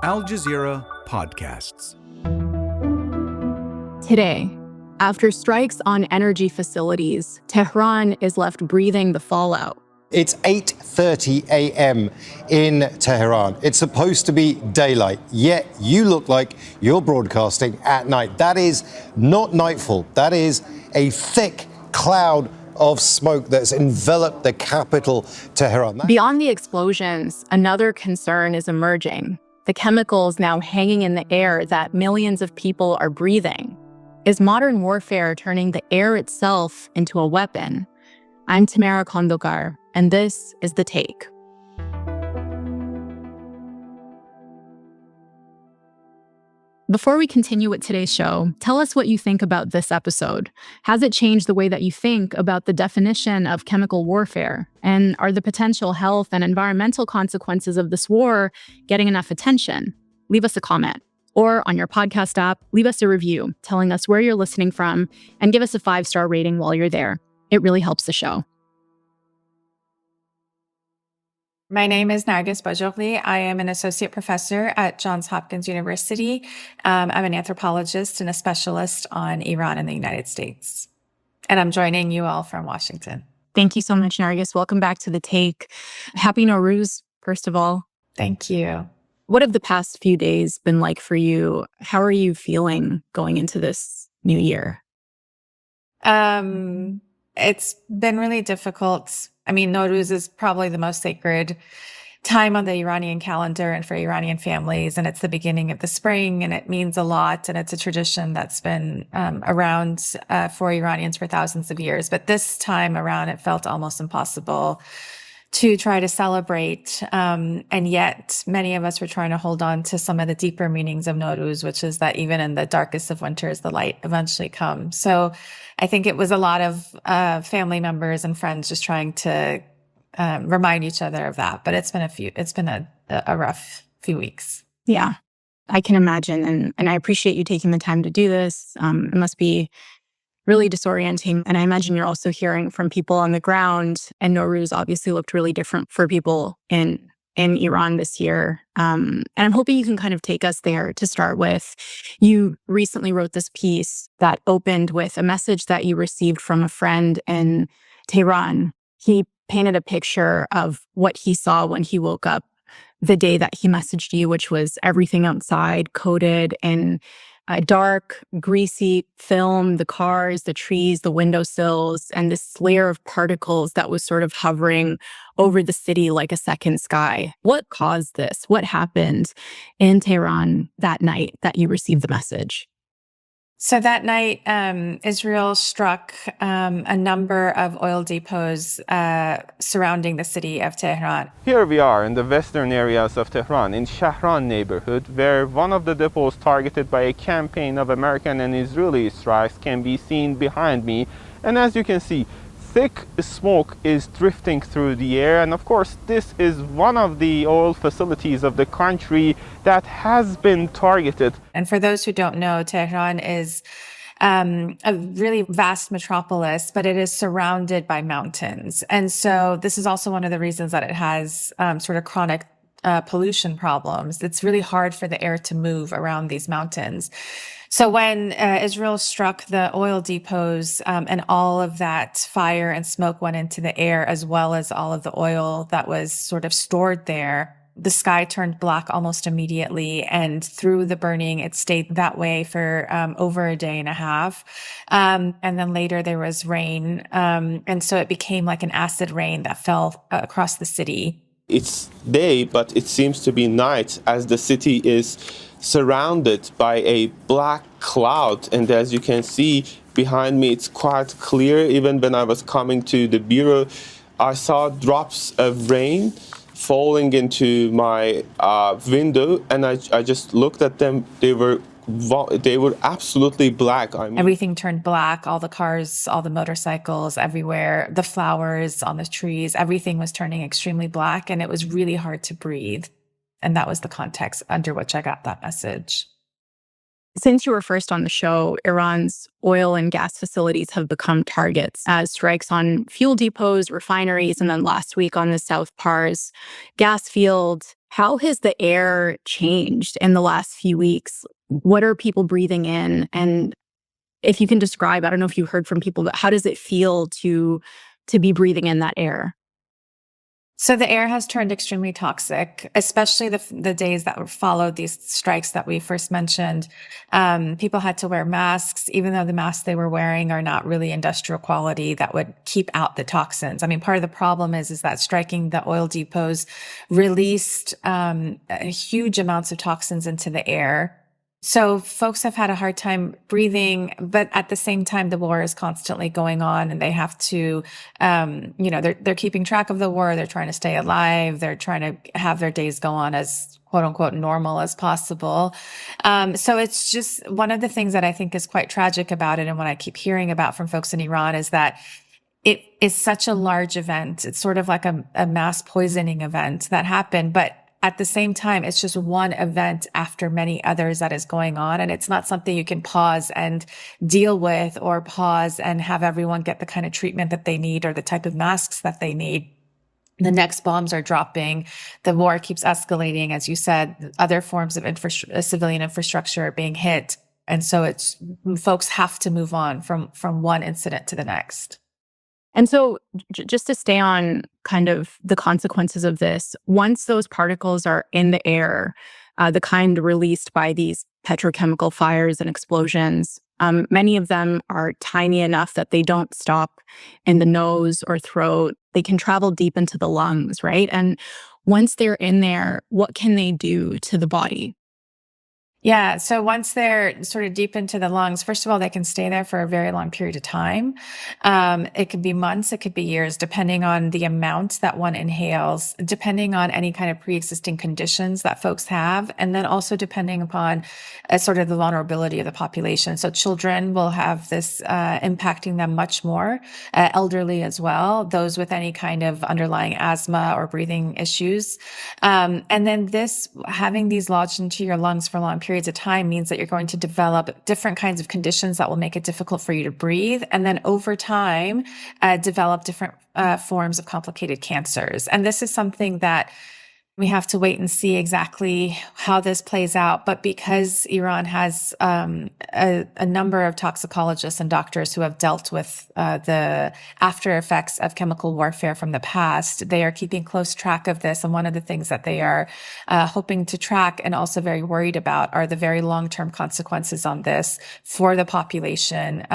Al Jazeera Podcasts. Today, after strikes on energy facilities, Tehran is left breathing the fallout. It's 8:30 a.m. in Tehran. It's supposed to be daylight, yet you look like you're broadcasting at night. That is not nightfall. That is a thick cloud of smoke that's enveloped the capital, Tehran. Beyond the explosions, another concern is emerging. The chemicals now hanging in the air that millions of people are breathing. Is modern warfare turning the air itself into a weapon? I'm Tamara Khandaker, and this is The Take. Before we continue with today's show, tell us what you think about this episode. Has it changed the way that you think about the definition of chemical warfare? And are the potential health and environmental consequences of this war getting enough attention? Leave us a comment. Or on your podcast app, leave us a review telling us where you're listening from and give us a 5-star rating while you're there. It really helps the show. My name is Narges Bajoghli. I am an associate professor at Johns Hopkins University. I'm an anthropologist and a specialist on Iran and the United States. And I'm joining you all from Washington. Thank you so much, Narges. Welcome back to The Take. Happy Nowruz, first of all. Thank you. What have the past few days been like for you? How are you feeling going into this new year? It's been really difficult. I mean, Nowruz is probably the most sacred time on the Iranian calendar and for Iranian families. And it's the beginning of the spring, and it means a lot. And it's a tradition that's been around for Iranians for thousands of years. But this time around, it felt almost impossible to try to celebrate. And yet many of us were trying to hold on to some of the deeper meanings of Nowruz, which is that even in the darkest of winters, the light eventually comes. So I think it was a lot of family members and friends just trying to remind each other of that. But it's been a rough few weeks. Yeah, I can imagine. And I appreciate you taking the time to do this. It must be really disorienting. And I imagine you're also hearing from people on the ground. And Nowruz obviously looked really different for people in Iran this year. And I'm hoping you can kind of take us there to start with. You recently wrote this piece that opened with a message that you received from a friend in Tehran. He painted a picture of what he saw when he woke up the day that he messaged you, which was everything outside coated in dark, greasy film, the cars, the trees, the windowsills, and this layer of particles that was sort of hovering over the city like a second sky. What caused this? What happened in Tehran that night that you received the message? So that night, Israel struck a number of oil depots surrounding the city of Tehran. Here we are in the western areas of Tehran, in Shahran neighborhood, where one of the depots targeted by a campaign of American and Israeli strikes can be seen behind me. And as you can see, thick smoke is drifting through the air. And of course, this is one of the oil facilities of the country that has been targeted. And for those who don't know, Tehran is a really vast metropolis, but it is surrounded by mountains. And so this is also one of the reasons that it has sort of chronic pollution problems. It's really hard for the air to move around these mountains. So when Israel struck the oil depots and all of that fire and smoke went into the air, as well as all of the oil that was sort of stored there, the sky turned black almost immediately. And through the burning, it stayed that way for over a day and a half. And then later there was rain. And so it became like an acid rain that fell across the city. It's day, but it seems to be night as the city is surrounded by a black cloud. And as you can see behind me, it's quite clear. Even when I was coming to the bureau, I saw drops of rain falling into my window, and I just looked at them. They were absolutely black. I mean, everything turned black, all the cars, all the motorcycles everywhere, the flowers on the trees, everything was turning extremely black, and it was really hard to breathe. And that was the context under which I got that message. Since you were first on the show, Iran's oil and gas facilities have become targets as strikes on fuel depots, refineries, and then last week on the South Pars gas field How has the air changed in the last few weeks? What are people breathing in? And if you can describe, I don't know if you heard from people, but how does it feel to be breathing in that air? So the air has turned extremely toxic, especially the days that followed these strikes that we first mentioned. People had to wear masks, even though the masks they were wearing are not really industrial quality that would keep out the toxins. I mean, part of the problem is that striking the oil depots released huge amounts of toxins into the air. So folks have had a hard time breathing, but at the same time, the war is constantly going on and they have to, they're keeping track of the war. They're trying to stay alive. They're trying to have their days go on as quote unquote normal as possible. So it's just one of the things that I think is quite tragic about it. And what I keep hearing about from folks in Iran is that it is such a large event. It's sort of like a mass poisoning event that happened, but at the same time, it's just one event after many others that is going on. And it's not something you can pause and deal with or pause and have everyone get the kind of treatment that they need or the type of masks that they need. The next bombs are dropping. The war keeps escalating. As you said, other forms of civilian infrastructure are being hit. And so folks have to move on from one incident to the next. And so just to stay on kind of the consequences of this, once those particles are in the air, the kind released by these petrochemical fires and explosions, many of them are tiny enough that they don't stop in the nose or throat. They can travel deep into the lungs, right? And once they're in there, what can they do to the body? Yeah. So once they're sort of deep into the lungs, first of all, they can stay there for a very long period of time. It could be months, it could be years, depending on the amount that one inhales, depending on any kind of pre-existing conditions that folks have, and then also depending upon sort of the vulnerability of the population. So children will have this impacting them much more, elderly as well, those with any kind of underlying asthma or breathing issues. And then having these lodged into your lungs for long periods of time means that you're going to develop different kinds of conditions that will make it difficult for you to breathe. And then over time, develop different forms of complicated cancers. And this is something that we have to wait and see exactly how this plays out. But because Iran has a number of toxicologists and doctors who have dealt with the after effects of chemical warfare from the past, they are keeping close track of this. And one of the things that they are hoping to track and also very worried about are the very long-term consequences on this for the population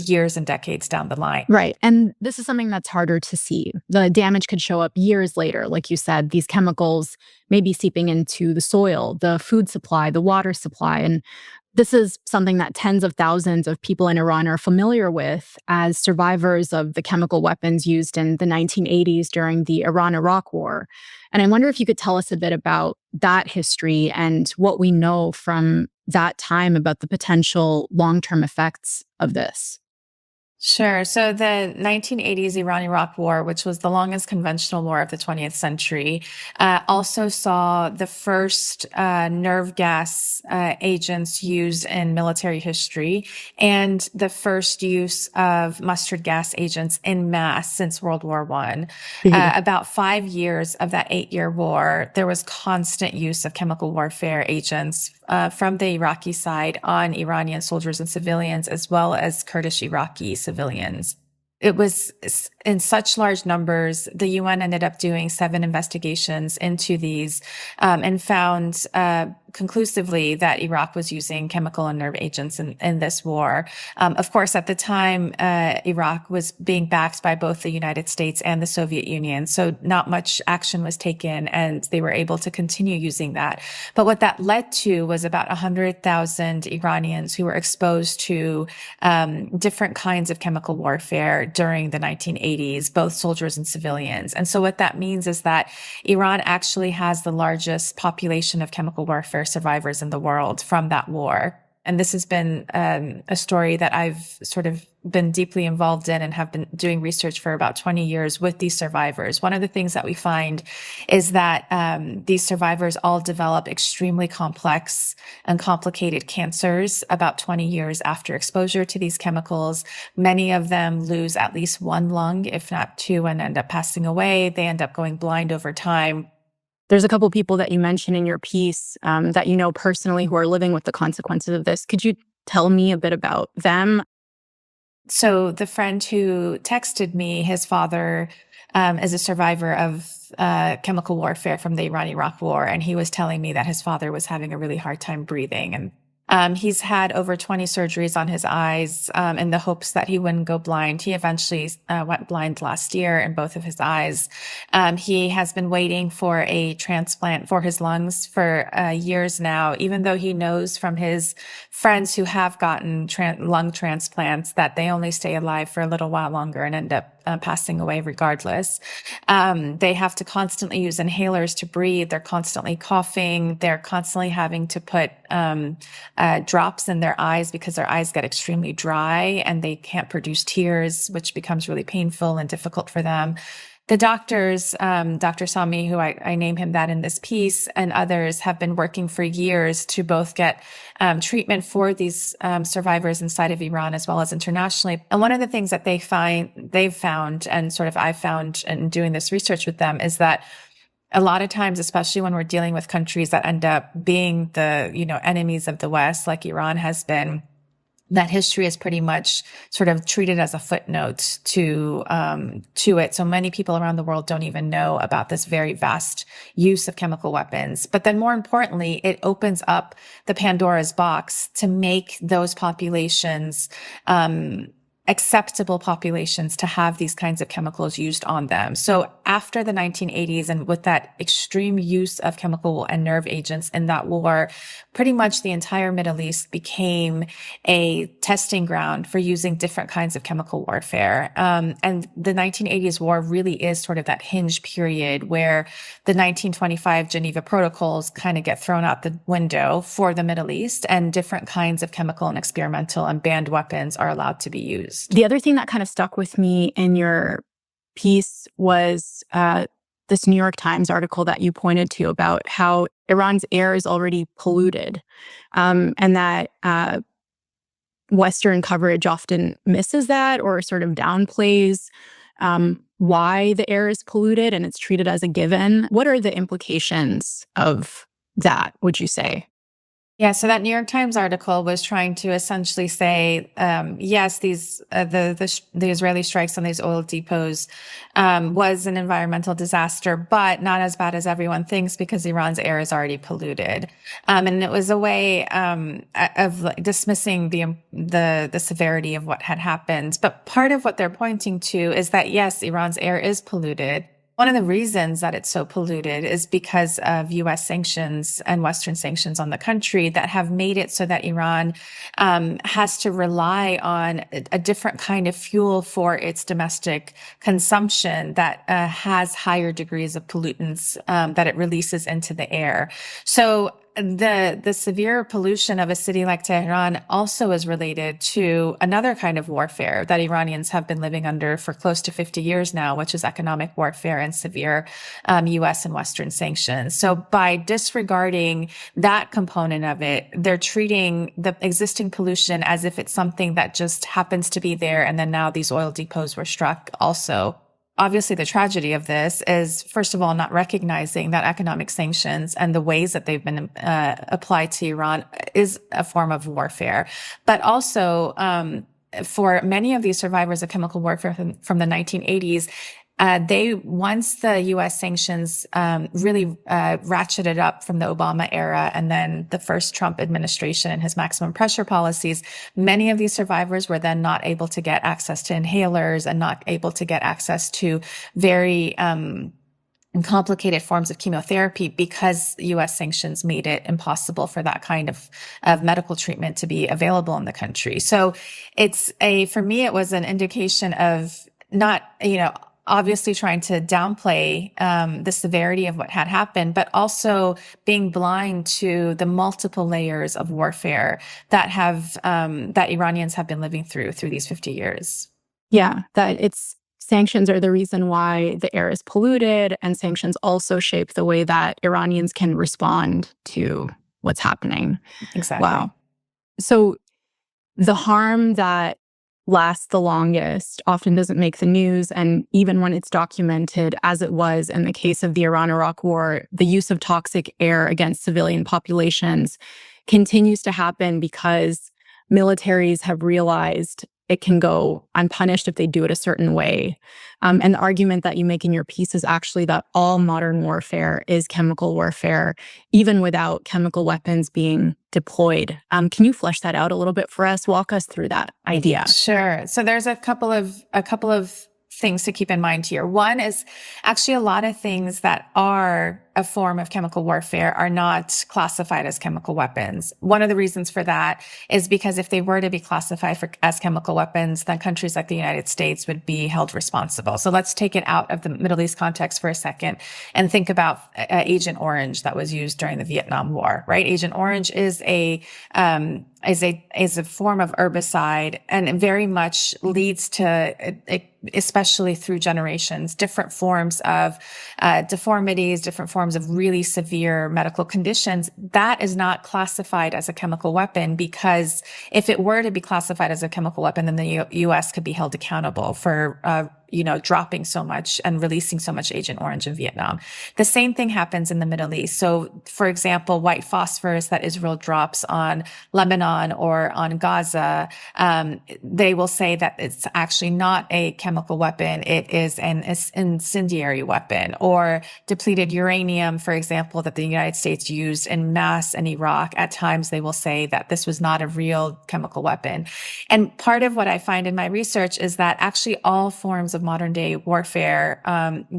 years and decades down the line. Right. And this is something that's harder to see. The damage could show up years later. Like you said, these chemicals may be seeping into the soil, the food supply, the water supply. And this is something that tens of thousands of people in Iran are familiar with as survivors of the chemical weapons used in the 1980s during the Iran-Iraq War. And I wonder if you could tell us a bit about that history and what we know from that time about the potential long-term effects of this. Sure. So the 1980s Iran-Iraq War, which was the longest conventional war of the 20th century, also saw the first nerve gas agents used in military history and the first use of mustard gas agents en masse since World War I. About 5 years of that 8-year war, there was constant use of chemical warfare agents from the Iraqi side on Iranian soldiers and civilians, as well as Kurdish Iraqi civilians. It was in such large numbers, the UN ended up doing 7 investigations into these and found conclusively that Iraq was using chemical and nerve agents in this war. Of course, at the time, Iraq was being backed by both the United States and the Soviet Union. So not much action was taken and they were able to continue using that. But what that led to was about 100,000 Iranians who were exposed to different kinds of chemical warfare during the 1980s, both soldiers and civilians. And so what that means is that Iran actually has the largest population of chemical warfare survivors in the world from that war. And this has been a story that I've sort of been deeply involved in and have been doing research for about 20 years with these survivors. One of the things that we find is that these survivors all develop extremely complex and complicated cancers about 20 years after exposure to these chemicals. Many of them lose at least one lung, if not two, and end up passing away. They end up going blind over time. There's a couple people that you mention in your piece that you know personally who are living with the consequences of this. Could you tell me a bit about them? So the friend who texted me, his father is a survivor of chemical warfare from the Iran-Iraq War, and he was telling me that his father was having a really hard time breathing. And he's had over 20 surgeries on his eyes in the hopes that he wouldn't go blind. He eventually went blind last year in both of his eyes. He has been waiting for a transplant for his lungs for years now, even though he knows from his friends who have gotten lung transplants that they only stay alive for a little while longer and end up passing away regardless. They have to constantly use inhalers to breathe. They're constantly coughing. They're constantly having to put drops in their eyes because their eyes get extremely dry and they can't produce tears, which becomes really painful and difficult for them. The doctors, Dr. Sami, who I name him that in this piece, and others have been working for years to both get treatment for these survivors inside of Iran as well as internationally. And one of the things that they've found, and sort of I've found in doing this research with them, is that a lot of times, especially when we're dealing with countries that end up being the, enemies of the West, like Iran has been, that history is pretty much sort of treated as a footnote to it. So many people around the world don't even know about this very vast use of chemical weapons. But then more importantly, it opens up the Pandora's box to make those populations, acceptable populations to have these kinds of chemicals used on them. So after the 1980s, and with that extreme use of chemical and nerve agents in that war, pretty much the entire Middle East became a testing ground for using different kinds of chemical warfare. And the 1980s war really is sort of that hinge period where the 1925 Geneva Protocols kind of get thrown out the window for the Middle East, and different kinds of chemical and experimental and banned weapons are allowed to be used. The other thing that kind of stuck with me in your piece was this New York Times article that you pointed to about how Iran's air is already polluted, and that Western coverage often misses that or sort of downplays why the air is polluted and it's treated as a given. What are the implications of that, would you say? Yeah, so that New York Times article was trying to essentially say, yes, the Israeli strikes on these oil depots was an environmental disaster, but not as bad as everyone thinks because Iran's air is already polluted, and it was a way of dismissing the severity of what had happened. But part of what they're pointing to is that yes, Iran's air is polluted. One of the reasons that it's so polluted is because of U.S. sanctions and Western sanctions on the country that have made it so that Iran has to rely on a different kind of fuel for its domestic consumption that has higher degrees of pollutants that it releases into the air. So the severe pollution of a city like Tehran also is related to another kind of warfare that Iranians have been living under for close to 50 years now, which is economic warfare and severe U.S. and Western sanctions. So by disregarding that component of it, they're treating the existing pollution as if it's something that just happens to be there, and then now these oil depots were struck also. Obviously, the tragedy of this is, first of all, not recognizing that economic sanctions and the ways that they've been applied to Iran is a form of warfare. But also, for many of these survivors of chemical warfare from the 1980s, once the U.S. sanctions really ratcheted up from the Obama era and then the first Trump administration and his maximum pressure policies, many of these survivors were then not able to get access to inhalers and not able to get access to very complicated forms of chemotherapy because U.S. sanctions made it impossible for that kind of medical treatment to be available in the country. So for me, it was an indication of not, obviously trying to downplay the severity of what had happened, but also being blind to the multiple layers of warfare that Iranians have been living through these 50 years. Yeah, sanctions are the reason why the air is polluted, and sanctions also shape the way that Iranians can respond to what's happening. Exactly. Wow. So the harm that lasts the longest often doesn't make the news. And even when it's documented, as it was in the case of the Iran-Iraq War, the use of toxic air against civilian populations continues to happen because militaries have realized it can go unpunished if they do it a certain way. And the argument that you make in your piece is actually that all modern warfare is chemical warfare, even without chemical weapons being deployed. Can you flesh that out a little bit for us? Walk us through that idea. Sure. So there's a couple of things to keep in mind here. One is actually a lot of things that are a form of chemical warfare are not classified as chemical weapons. One of the reasons for that is because if they were to be classified as chemical weapons, then countries like the United States would be held responsible. So let's take it out of the Middle East context for a second and think about Agent Orange that was used during the Vietnam War, right? Agent Orange is a form of herbicide, and it very much leads to, especially through generations, different forms of deformities, different forms of really severe medical conditions. That is not classified as a chemical weapon, because if it were to be classified as a chemical weapon, then the U.S. could be held accountable for dropping so much and releasing so much Agent Orange in Vietnam. The same thing happens in the Middle East. So, for example, white phosphorus that Israel drops on Lebanon or on Gaza, they will say that it's actually not a chemical weapon. It is an incendiary weapon. Or depleted uranium, for example, that the United States used en masse in Iraq. At times, they will say that this was not a real chemical weapon. And part of what I find in my research is that actually all forms of modern day warfare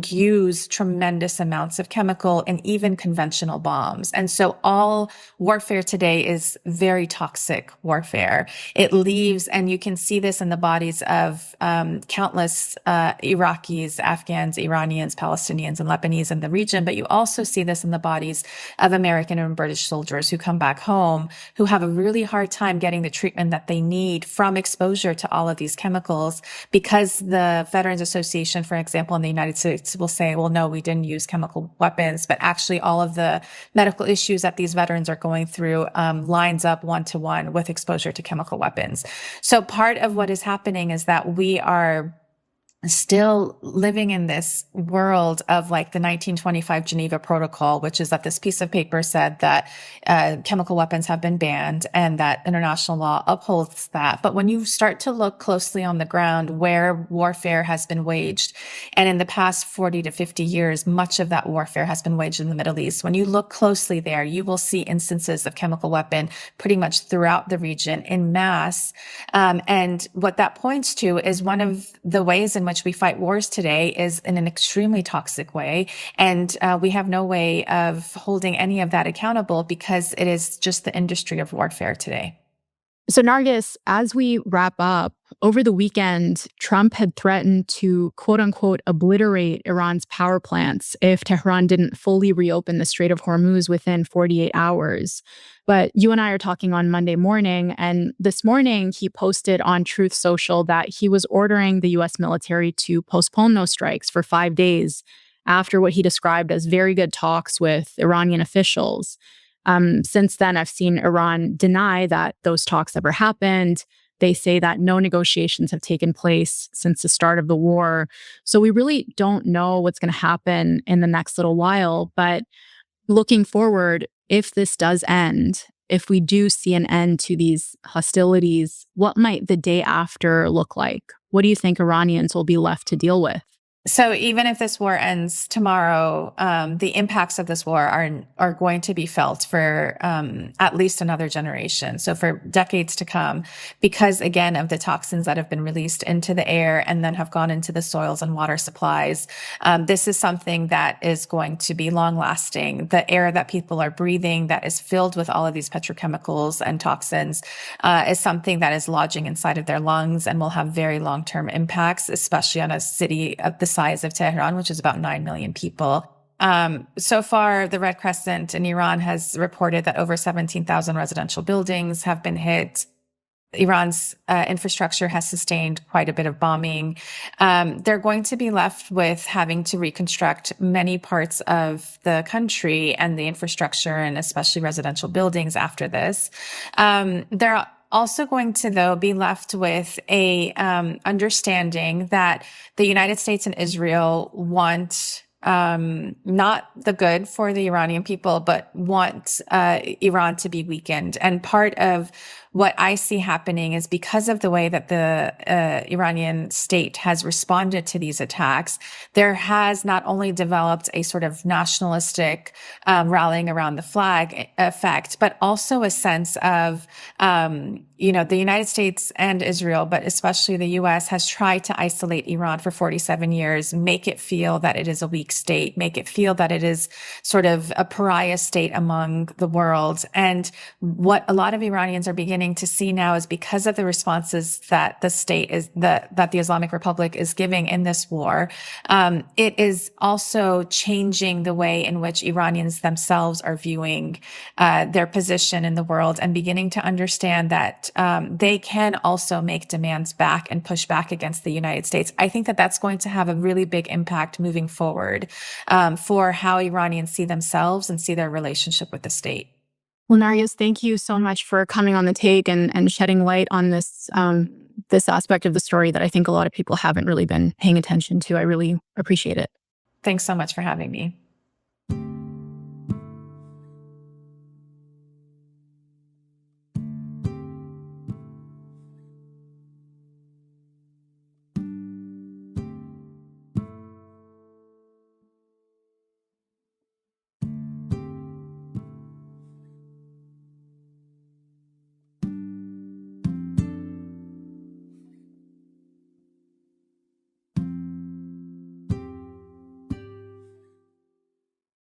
use tremendous amounts of chemical and even conventional bombs. And so all warfare today is very toxic warfare. It leaves, and you can see this in the bodies of countless Iraqis, Afghans, Iranians, Palestinians, and Lebanese in the region, but you also see this in the bodies of American and British soldiers who come back home, who have a really hard time getting the treatment that they need from exposure to all of these chemicals, because the Veterans Association, for example, in the United States will say, well, no, we didn't use chemical weapons, but actually all of the medical issues that these veterans are going through lines up one-to-one with exposure to chemical weapons. So part of what is happening is that we are still living in this world of like the 1925 Geneva Protocol, which is that this piece of paper said that chemical weapons have been banned and that international law upholds that. But when you start to look closely on the ground where warfare has been waged, and in the past 40 to 50 years, much of that warfare has been waged in the Middle East. When you look closely there, you will see instances of chemical weapon pretty much throughout the region in mass. And what that points to is one of the ways in which we fight wars today is in an extremely toxic way. And we have no way of holding any of that accountable because it is just the industry of warfare today. So Narges, as we wrap up, over the weekend, Trump had threatened to, quote unquote, obliterate Iran's power plants if Tehran didn't fully reopen the Strait of Hormuz within 48 hours. But you and I are talking on Monday morning, and this morning he posted on Truth Social that he was ordering the U.S. military to postpone those strikes for 5 days after what he described as very good talks with Iranian officials. Since then, I've seen Iran deny that those talks ever happened. They say that no negotiations have taken place since the start of the war. So we really don't know what's going to happen in the next little while. But looking forward, if this does end, if we do see an end to these hostilities, what might the day after look like? What do you think Iranians will be left to deal with? So even if this war ends tomorrow, the impacts of this war are going to be felt for at least another generation. So for decades to come, because again of the toxins that have been released into the air and then have gone into the soils and water supplies. This is something that is going to be long lasting. The air that people are breathing that is filled with all of these petrochemicals and toxins is something that is lodging inside of their lungs and will have very long-term impacts, especially on a city of the size of Tehran, which is about 9 million people. So far, the Red Crescent in Iran has reported that over 17,000 residential buildings have been hit. Iran's infrastructure has sustained quite a bit of bombing. They're going to be left with having to reconstruct many parts of the country and the infrastructure, and especially residential buildings after this. There also going to, though, be left with a understanding that the United States and Israel want not the good for the Iranian people, but want Iran to be weakened. And part of what I see happening is because of the way that the Iranian state has responded to these attacks, there has not only developed a sort of nationalistic rallying around the flag effect, but also a sense of, the United States and Israel, but especially the U.S., has tried to isolate Iran for 47 years, make it feel that it is a weak state, make it feel that it is sort of a pariah state among the world. And what a lot of Iranians are beginning to see now is because of the responses that the state is, that the Islamic Republic is giving in this war, it is also changing the way in which Iranians themselves are viewing their position in the world and beginning to understand that they can also make demands back and push back against the United States. I think that that's going to have a really big impact moving forward for how Iranians see themselves and see their relationship with the state. Well, Narges, thank you so much for coming on The Take and shedding light on this this aspect of the story that I think a lot of people haven't really been paying attention to. I really appreciate it. Thanks so much for having me.